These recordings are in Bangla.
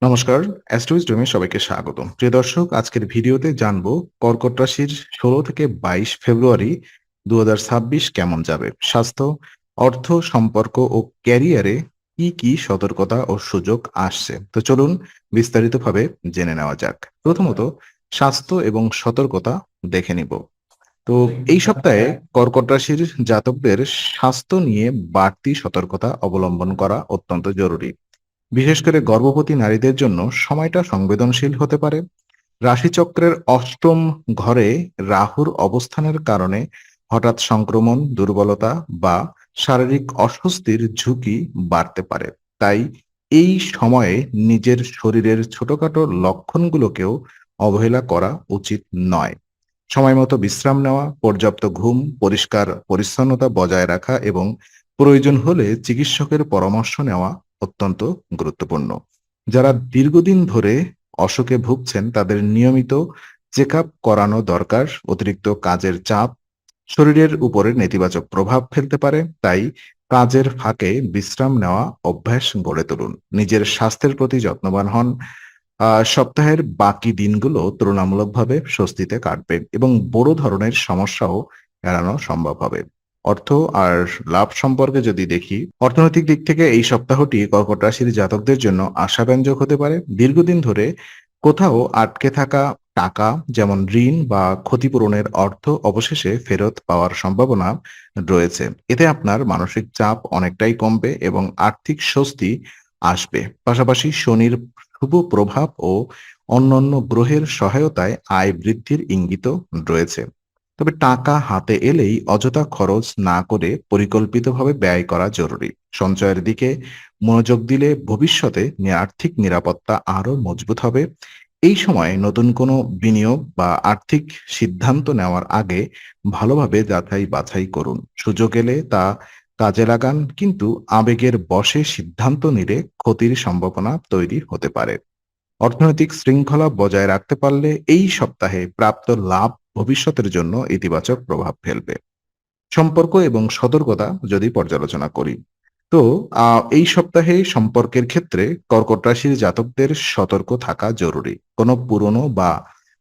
নমস্কার, অ্যাস্ট্রোইজডমে সবাইকে স্বাগতম। প্রিয় দর্শক, আজকের ভিডিওতে জানবো কর্কট রাশির ১৬ থেকে ২২ ফেব্রুয়ারি ২০২৬ কেমন যাবে। স্বাস্থ্য, অর্থ, সম্পর্ক ও ক্যারিয়ারে কি সতর্কতা ও সুযোগ আসছে। তো চলুন বিস্তারিতভাবে জেনে নেওয়া যাক। প্রথমত স্বাস্থ্য এবং সতর্কতা দেখে নিব। তো এই সপ্তাহে কর্কট রাশির জাতকদের স্বাস্থ্য নিয়ে বাড়তি সতর্কতা অবলম্বন করা অত্যন্ত জরুরি। বিশেষ করে গর্ভবতী নারীদের জন্য সময়টা সংবেদনশীল হতে পারে। রাশিচক্রের অষ্টম ঘরে রাহুর অবস্থানের কারণে হঠাৎ সংক্রমণ, দুর্বলতা বা শারীরিক অস্বস্তির ঝুঁকি বাড়তে পারে। তাই এই সময়ে নিজের শরীরের ছোটখাটো লক্ষণগুলোকেও অবহেলা করা উচিত নয়। সময় মতো বিশ্রাম নেওয়া, পর্যাপ্ত ঘুম, পরিষ্কার পরিচ্ছন্নতা বজায় রাখা এবং প্রয়োজন হলে চিকিৎসকের পরামর্শ নেওয়া অত্যন্ত গুরুত্বপূর্ণ। যারা দীর্ঘদিন ধরে অসুখে ভুগছেন তাদের নিয়মিত চেক আপ করানো দরকার। অতিরিক্ত কাজের চাপ শরীরের উপরে নেতিবাচক প্রভাব ফেলতে পারে, তাই কাজের ফাঁকে বিশ্রাম নেওয়া অভ্যাস গড়ে তুলুন। নিজের স্বাস্থ্যের প্রতি যত্নবান হন। সপ্তাহের বাকি দিনগুলো তুলনামূলকভাবে স্বস্তিতে কাটবে এবং বড় ধরনের সমস্যাও এড়ানো সম্ভব হবে। অর্থ আর লাভ সম্পর্কে যদি দেখি, অর্থনৈতিক দিক থেকে এই সপ্তাহটি কর্কট রাশির জাতকদের জন্য আশাব্যঞ্জক হতে পারে। দীর্ঘদিন ধরে কোথাও আটকে থাকা টাকা, যেমন ঋণ বা ক্ষতিপূরণের অর্থ অবশেষে ফেরত পাওয়ার সম্ভাবনা রয়েছে। এতে আপনার মানসিক চাপ অনেকটাই কমবে এবং আর্থিক স্বস্তি আসবে। পাশাপাশি শনির শুভ প্রভাব ও অন্যান্য গ্রহের সহায়তায় আয় বৃদ্ধির ইঙ্গিতও রয়েছে। তবে টাকা হাতে এলেই অযথা খরচ না করে পরিকল্পিতভাবে ব্যয় করা জরুরি। সঞ্চয়ের দিকে মনোযোগ দিলে ভবিষ্যতে আর্থিক নিরাপত্তা আরো মজবুত হবে। এই সময়ে নতুন কোনো বিনিয়োগ বা আর্থিক সিদ্ধান্ত নেওয়ার আগে ভালোভাবে যাচাই বাছাই করুন। সুযোগ এলে তা কাজে লাগান, কিন্তু আবেগের বশে সিদ্ধান্ত নিলে ক্ষতির সম্ভাবনা তৈরি হতে পারে। অর্থনৈতিক শৃঙ্খলা বজায় রাখতে পারলে এই সপ্তাহে প্রাপ্ত লাভ ভবিষ্যতের জন্য ইতিবাচক প্রভাব ফেলবে। সম্পর্ক এবং সতর্কতা যদি পর্যালোচনা করি, তো এই সপ্তাহে সম্পর্কের ক্ষেত্রে কর্কট রাশির জাতকদের সতর্ক থাকা জরুরি। কোনো পুরনো বা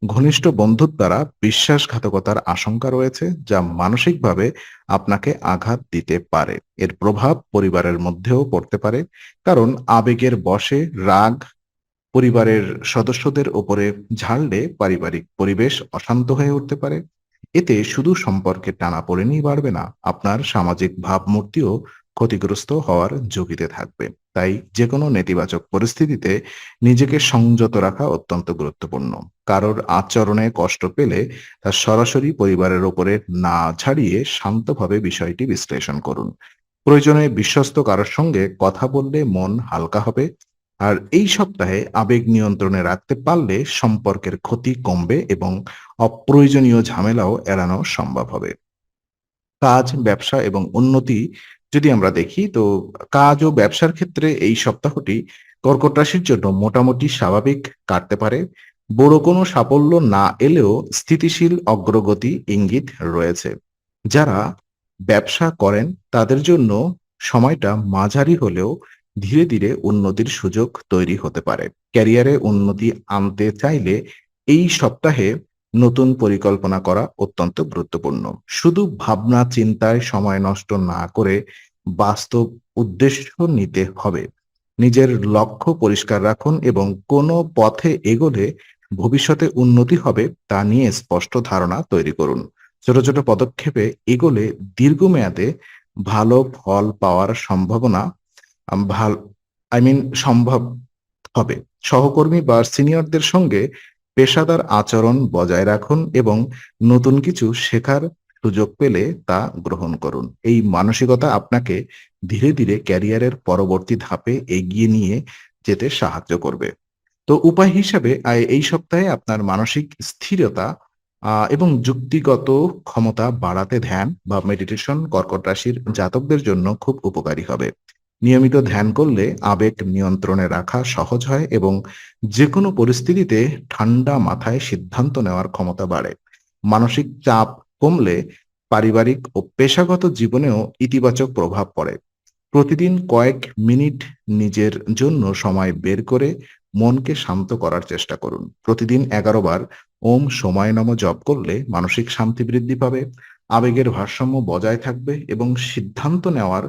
ঘনিষ্ঠ বন্ধুর দ্বারা বিশ্বাসঘাতকতার আশঙ্কা রয়েছে, যা মানসিকভাবে আপনাকে আঘাত দিতে পারে। এর প্রভাব পরিবারের মধ্যেও পড়তে পারে, কারণ আবেগের বশে রাগ পরিবারের সদস্যদের উপরে ঝাড়লে পারিবারিক পরিবেশ অশান্ত হয়ে উঠতে পারে। এতে শুধু সম্পর্কের টানাপোড়েনই বাড়বে না, আপনার সামাজিক ভাবমূর্তিও ক্ষতিগ্রস্ত হওয়ার ঝুঁকিতে থাকবে। তাই যেকোনো নেতিবাচক পরিস্থিতিতে নিজেকে সংযত রাখা অত্যন্ত গুরুত্বপূর্ণ। কারোর আচরণে কষ্ট পেলে তা সরাসরি পরিবারের উপরে না ঝাড়িয়ে শান্তভাবে বিষয়টি বিশ্লেষণ করুন। প্রয়োজনে বিশ্বস্ত কারোর সঙ্গে কথা বললে মন হালকা হবে। আর এই সপ্তাহে আবেগ নিয়ন্ত্রণে রাখতে পারলে সম্পর্কের ক্ষতি কমবে এবং অপ্রয়োজনীয় ঝামেলাও এড়ানো সম্ভব হবে। কাজ, ব্যবসা এবং উন্নতি যদি আমরা দেখি, তো কাজ ও ব্যবসার ক্ষেত্রে এই সপ্তাহটি কর্কট রাশির জন্য মোটামুটি স্বাভাবিক কাটতে পারে। বড় কোনো সাফল্য না এলেও স্থিতিশীল অগ্রগতি ইঙ্গিত রয়েছে। যারা ব্যবসা করেন তাদের জন্য সময়টা মাঝারি হলেও ধীরে ধীরে উন্নতির সুযোগ তৈরি হতে পারে। ক্যারিয়ারে উন্নতি আনতে চাইলে এই সপ্তাহে নতুন পরিকল্পনা করা অত্যন্ত গুরুত্বপূর্ণ। শুধু ভাবনা চিন্তায় সময় নষ্ট না করে বাস্তব উদ্দেশ্য নিতে হবে। নিজের লক্ষ্য পরিষ্কার রাখুন এবং কোনো পথে এগোলে ভবিষ্যতে উন্নতি হবে তা নিয়ে স্পষ্ট ধারণা তৈরি করুন। ছোট ছোট পদক্ষেপে এগোলে দীর্ঘমেয়াদে ভালো ফল পাওয়ার সম্ভাবনা আম ভাল সম্ভব হবে। সহকর্মী বা সিনিয়রদের সঙ্গে পেশাদার আচরণ বজায় রাখুন এবং নতুন কিছু শেখার সুযোগ পেলে তা গ্রহণ করুন। এই মানসিকতা আপনাকে ধীরে ধীরে ক্যারিয়ারের পরবর্তী ধাপে এগিয়ে নিয়ে যেতে সাহায্য করবে। তো উপায় হিসাবে এই সপ্তাহে আপনার মানসিক স্থিরতা এবং যুক্তিগত ক্ষমতা বাড়াতে ধ্যান বা মেডিটেশন কর্কট রাশির জাতকদের জন্য খুব উপকারী হবে। নিয়মিত ধ্যান করলে আবেগ নিয়ন্ত্রণে রাখা সহজ হয় এবং যেকোনো পরিস্থিতিতে ঠান্ডা মাথায় সিদ্ধান্ত নেওয়ার ক্ষমতা বাড়ে। মানসিক চাপ কমলে পারিবারিক ও পেশাগত জীবনেও ইতিবাচক প্রভাব পড়ে। প্রতিদিন কয়েক মিনিট নিজের জন্য সময় বের করে মনকে শান্ত করার চেষ্টা করুন। প্রতিদিন 11 বার ওম সময় নম জপ করলে মানসিক শান্তি বৃদ্ধি পাবে, আবেগের ভারসাম্য বজায় থাকবে এবং সিদ্ধান্ত নেওয়ার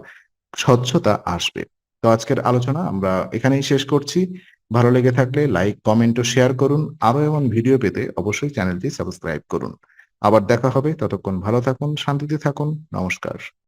স্বচ্ছতা আসবে। তো আজকের আলোচনা আমরা এখানেই শেষ করছি। ভালো লেগে থাকলে লাইক, কমেন্ট ও শেয়ার করুন। আরো এমন ভিডিও পেতে অবশ্যই চ্যানেলটি সাবস্ক্রাইব করুন। আবার দেখা হবে, ততক্ষণ ভালো থাকুন, শান্তিতে থাকুন। নমস্কার।